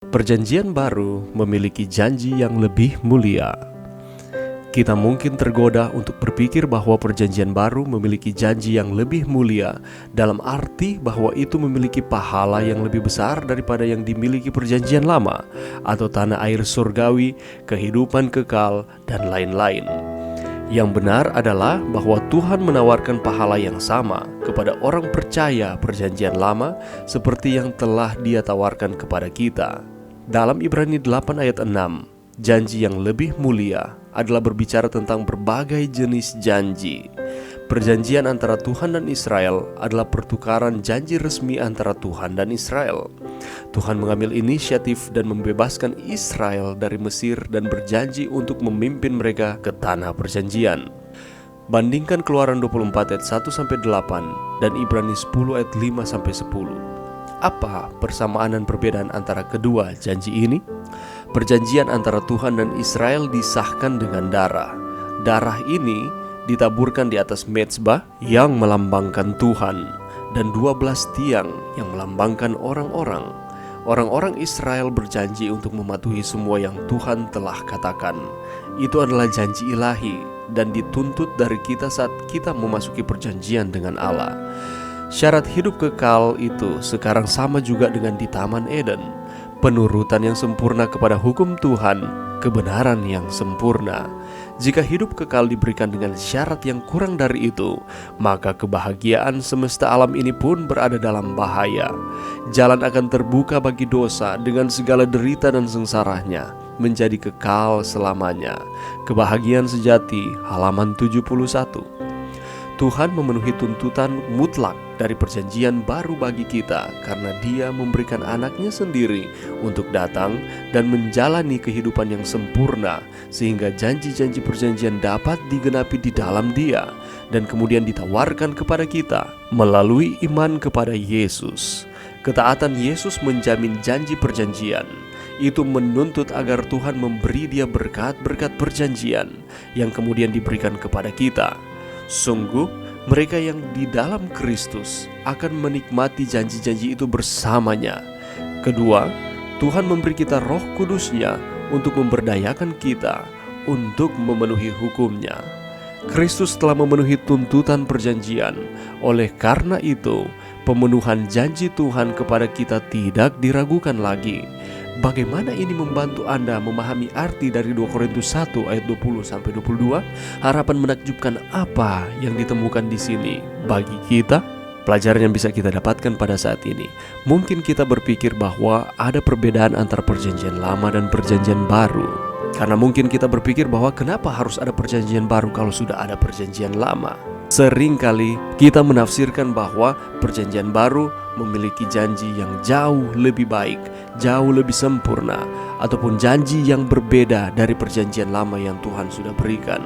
Perjanjian baru memiliki janji yang lebih mulia. Kita mungkin tergoda untuk berpikir bahwa perjanjian baru memiliki janji yang lebih mulia, dalam arti bahwa itu memiliki pahala yang lebih besar daripada yang dimiliki perjanjian lama, atau tanah air surgawi, kehidupan kekal, dan lain-lain. Yang benar adalah bahwa Tuhan menawarkan pahala yang sama kepada orang percaya perjanjian lama seperti yang telah Dia tawarkan kepada kita. Dalam Ibrani 8 ayat 6, janji yang lebih mulia adalah berbicara tentang berbagai jenis janji. Perjanjian antara Tuhan dan Israel adalah pertukaran janji resmi antara Tuhan dan Israel. Tuhan mengambil inisiatif dan membebaskan Israel dari Mesir dan berjanji untuk memimpin mereka ke tanah perjanjian. Bandingkan Keluaran 24 ayat 1-8 dan Ibrani 10 ayat 5-10. Apa persamaan dan perbedaan antara kedua janji ini? Perjanjian antara Tuhan dan Israel disahkan dengan darah. Darah ini ditaburkan di atas mezbah yang melambangkan Tuhan dan 12 tiang yang melambangkan orang-orang. Orang-orang Israel berjanji untuk mematuhi semua yang Tuhan telah katakan. Itu adalah janji ilahi dan dituntut dari kita saat kita memasuki perjanjian dengan Allah. Syarat hidup kekal itu sekarang sama juga dengan di Taman Eden. Penurutan yang sempurna kepada hukum Tuhan, kebenaran yang sempurna. Jika hidup kekal diberikan dengan syarat yang kurang dari itu, maka kebahagiaan semesta alam ini pun berada dalam bahaya. Jalan akan terbuka bagi dosa dengan segala derita dan sengsaranya, menjadi kekal selamanya. Kebahagiaan sejati, halaman 71. Tuhan memenuhi tuntutan mutlak dari perjanjian baru bagi kita karena Dia memberikan anaknya sendiri untuk datang dan menjalani kehidupan yang sempurna sehingga janji-janji perjanjian dapat digenapi di dalam Dia dan kemudian ditawarkan kepada kita melalui iman kepada Yesus. Ketaatan Yesus menjamin janji perjanjian. Itu menuntut agar Tuhan memberi Dia berkat-berkat perjanjian yang kemudian diberikan kepada kita. Sungguh, mereka yang di dalam Kristus akan menikmati janji-janji itu bersamanya. Kedua, Tuhan memberi kita Roh Kudus-Nya untuk memberdayakan kita untuk memenuhi hukum-Nya. Kristus telah memenuhi tuntutan perjanjian. Oleh karena itu, pemenuhan janji Tuhan kepada kita tidak diragukan lagi. Bagaimana ini membantu Anda memahami arti dari 2 Korintus 1 ayat 20-22? Harapan menakjubkan apa yang ditemukan di sini bagi kita? Pelajaran yang bisa kita dapatkan pada saat ini. Mungkin kita berpikir bahwa ada perbedaan antara perjanjian lama dan perjanjian baru. Karena mungkin kita berpikir bahwa kenapa harus ada perjanjian baru kalau sudah ada perjanjian lama? Seringkali kita menafsirkan bahwa perjanjian baru memiliki janji yang jauh lebih baik, jauh lebih sempurna, ataupun janji yang berbeda dari perjanjian lama yang Tuhan sudah berikan.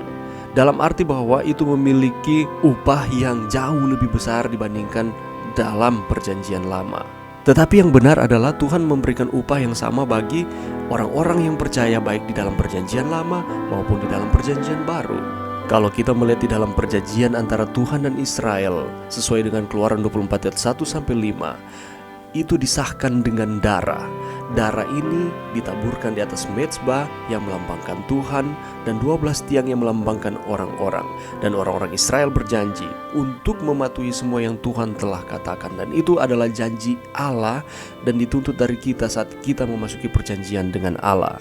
Dalam arti bahwa itu memiliki upah yang jauh lebih besar dibandingkan dalam perjanjian lama. Tetapi yang benar adalah Tuhan memberikan upah yang sama bagi orang-orang yang percaya baik di dalam perjanjian lama maupun di dalam perjanjian baru. Kalau kita melihat di dalam perjanjian antara Tuhan dan Israel sesuai dengan Keluaran 24 ayat 1-5, itu disahkan dengan darah. Darah ini ditaburkan di atas mezbah yang melambangkan Tuhan dan 12 tiang yang melambangkan orang-orang. Dan orang-orang Israel berjanji untuk mematuhi semua yang Tuhan telah katakan. Dan itu adalah janji Allah dan dituntut dari kita saat kita memasuki perjanjian dengan Allah.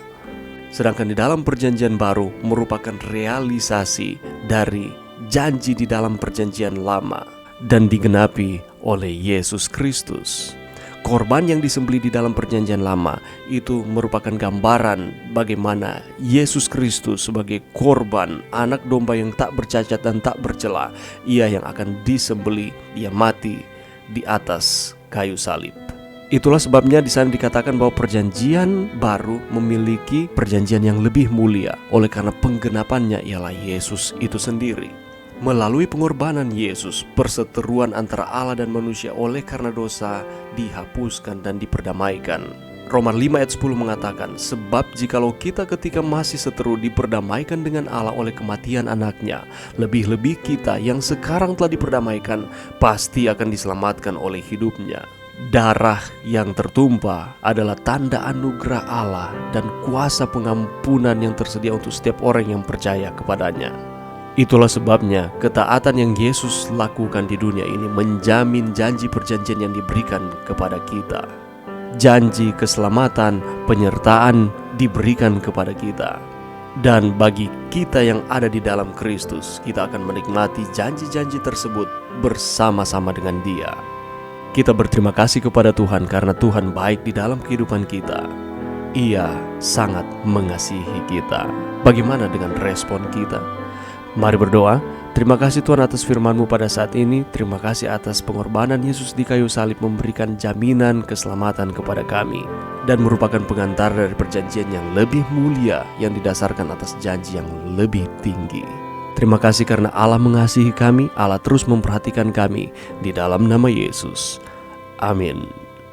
Sedangkan di dalam perjanjian baru merupakan realisasi dari janji di dalam perjanjian lama dan digenapi oleh Yesus Kristus. Korban yang disembelih di dalam perjanjian lama itu merupakan gambaran bagaimana Yesus Kristus sebagai korban anak domba yang tak bercacat dan tak bercela, Ia yang akan disembelih, Ia mati di atas kayu salib. Itulah sebabnya di sana dikatakan bahwa perjanjian baru memiliki perjanjian yang lebih mulia oleh karena penggenapannya ialah Yesus itu sendiri. Melalui pengorbanan Yesus, perseteruan antara Allah dan manusia oleh karena dosa dihapuskan dan diperdamaikan. Roma 5 ayat 10 mengatakan, sebab jikalau kita ketika masih seteru diperdamaikan dengan Allah oleh kematian anaknya, lebih-lebih kita yang sekarang telah diperdamaikan pasti akan diselamatkan oleh hidupnya. Darah yang tertumpah adalah tanda anugerah Allah dan kuasa pengampunan yang tersedia untuk setiap orang yang percaya kepadanya. Itulah sebabnya ketaatan yang Yesus lakukan di dunia ini menjamin janji perjanjian yang diberikan kepada kita. Janji keselamatan, penyertaan diberikan kepada kita. Dan bagi kita yang ada di dalam Kristus, kita akan menikmati janji-janji tersebut bersama-sama dengan Dia. Kita berterima kasih kepada Tuhan karena Tuhan baik di dalam kehidupan kita. Ia sangat mengasihi kita. Bagaimana dengan respon kita? Mari berdoa. Terima kasih Tuhan atas firman-Mu pada saat ini. Terima kasih atas pengorbanan Yesus di kayu salib memberikan jaminan keselamatan kepada kami dan merupakan pengantar dari perjanjian yang lebih mulia yang didasarkan atas janji yang lebih tinggi. Terima kasih karena Allah mengasihi kami, Allah terus memperhatikan kami di dalam nama Yesus. Amin.